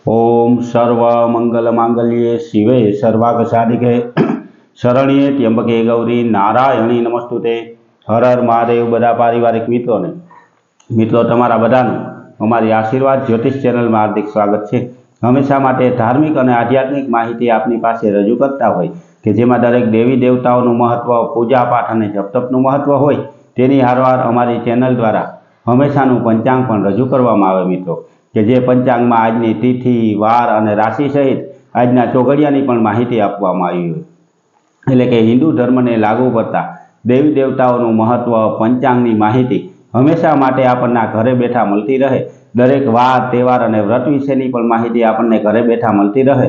ओम सर्व मंगल मांगल्ये शिवे सर्वार्थ साधिके शरण्ये त्र्यंबके गौरी नारायणी नमस्तुते। हर हर महादेव। बधा पारिवारिक मित्रों तमारा बधानुं अमारी आशीर्वाद ज्योतिष चेनल में हार्दिक स्वागत है। हमेशा माटे धार्मिक और आध्यात्मिक माहिती आपनी पासे रजू करता होय के जेमां दरेक देवी देवताओं महत्व, पूजा पाठ और जपतपनुं महत्व होय तेनी हारवार अमारी चेनल द्वारा हमेशानुं पंचांग पण रजू करवामां आवे मित्रों के जे पंचांग में आजनी तिथि, वार और राशि सहित आजना चोघड़ियानी पण माहिती आपवामां आवी होय। एटले के हिंदू धर्म ने लागू पड़ता देवी देवताओं महत्व, पंचांगनी माहिती हमेशा माटे आपणना घरे बैठा मळती रहे। दरेक वार, तहेवार और व्रत विशेनी पण माहिती आपणने घरे बैठा मळती रहे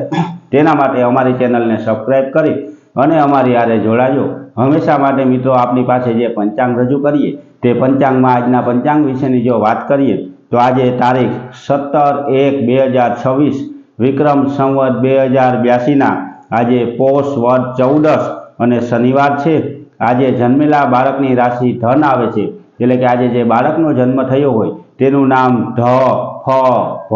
तेना माटे अमारी चेनल ने सब्सक्राइब करी अने अमारी हारे जोड़ाजो। हमेशा माटे मित्रों आपनी पासे जे पंचांग रजू करीए ते पंचांग में आजना पंचांग विशेनी जो बात करीए तो आज तारीख 17/1/2026 विक्रम संवत 2082 आज पोष वद 14 और शनिवार है। आज जन्मेला बाळकनी राशि धन आवे छे एटले के आज जे बाळकनो जन्म थयो होय तेनुं नाम ध, फ, भ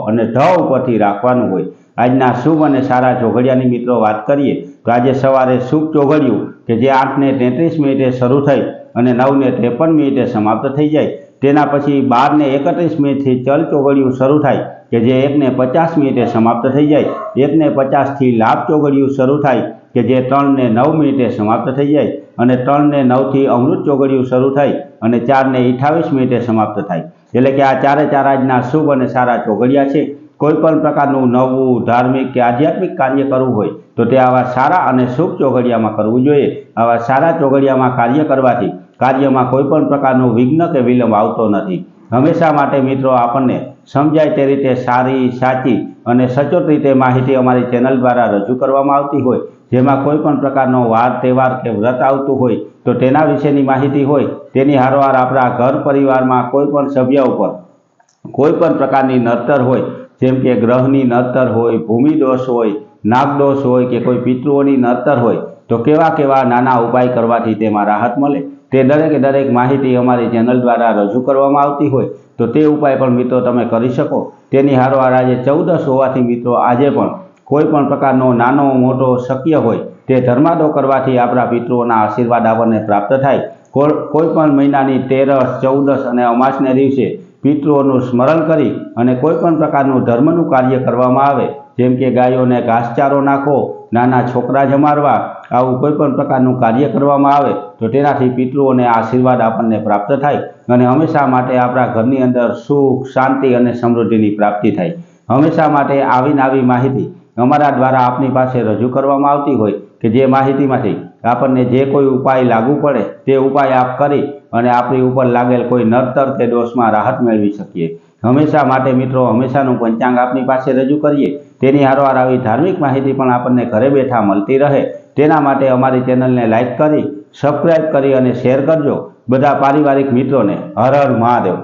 अने ढ उपरथी राखवानुं होय। आजना शुभ और सारा चोघड़ियानी मित्रों बात करिए तो आज सवारे शुभ चोघड़ियुं के जे 8:33 शुरू थई अने 9:53 समाप्त थई जाय तेना पछी 12:31 थी चल चोघड़ियुं शुरू थाय के जे 1:50 समाप्त थई जाय। 1:50 थी लाभ चोघड़ियुं शुरू थाय के जे 3:09 समाप्त थई जाय अने 3:09 थी अमृत चोघड़ियुं शुरू थाय अने 4:28 समाप्त थाय। एटले के आ चारे चार आजना शुभ और सारा चोघड़िया छे। कोईपण प्रकारनुं नवुं धार्मिक के आध्यात्मिक कार्य करवुं होय तो ते आवा सारा और शुभ चोघड़ियामां करवुं जोईए। आवा सारा चोघड़ियामां कार्य करवाथी कार्यमां कोईपण प्रकारनुं विघ्न के विलंब आवतो नथी। हमेशा माटे मित्रों आपने समझाय ते रीते सारी, साची और सचोट रीते माहिती अमारी चेनल द्वारा रजू करवामां आवती होय। जेमां कोईपण प्रकारनो वार, तहेवार के व्रत आवतुं होय तो तेना विशेनी माहिती होय तेनी हारोहार आपणा घर परिवारमां कोईपण सभ्य उपर कोईपण प्रकारनी नड़तर होय जेम के ग्रहनी नड़तर होय, भूमिदोष होय, नागदोष होय के कोई पितृओनी नड़तर होय तो केवा केवा नाना उपाय करवाथी तेमां राहत मळे ते दरेके दरेक माहिती अमारी चेनल द्वारा रजू करवामां आवती होय तो ते उपाय पण मित्रों तमे करी शको। तेनी हारोहार आज 14 होवाथी मित्रों आजे पण कोईपण प्रकारनो नानो मोटो शक्य होय ते धर्मादो करवाथी आपणा पितृओना आशीर्वाद आपणे प्राप्त थाय। कोईपण महीनानी 13, 14 अने अमासने दिवसे पितृओनुं स्मरण करी अने कोईपण प्रकारनुं धर्मनुं कार्य करवामां आवे जेम के गायोने घासचारो नाखो, नाना छोकरा जमाड़वा, आवुं कोईपण प्रकारनुं कार्य करवामां आवे तो तेनाथी पितृओने आशीर्वाद आपणने प्राप्त थाय अने हमेशा माटे आपणा घरनी अंदर सुख, शांति अने समृद्धिनी प्राप्ति थाय। हमेशा माटे आवी नवी माहिती अमारा द्वारा आपनी पासे रजू करवामां आवती होय के जे माहितीमांथी आपने जे कोई उपाय लागू पड़े ते उपाय आप करी अने आपणी उपर लागेल कोई नड़तर के दोषमां राहत मेळवी शकीए। हमेशा माटे मित्रों हमेशानुं पंचांग आपनी पासे रजू करीए तेनी हारोहार आवी धार्मिक माहिती पण आपने घरे बैठा मळती रहे तेना माटे अमारी चेनल ने लाइक करी, सब्सक्राइब करी अने शेर करजो। बधा पारिवारिक मित्रों ने हर हर महादेव।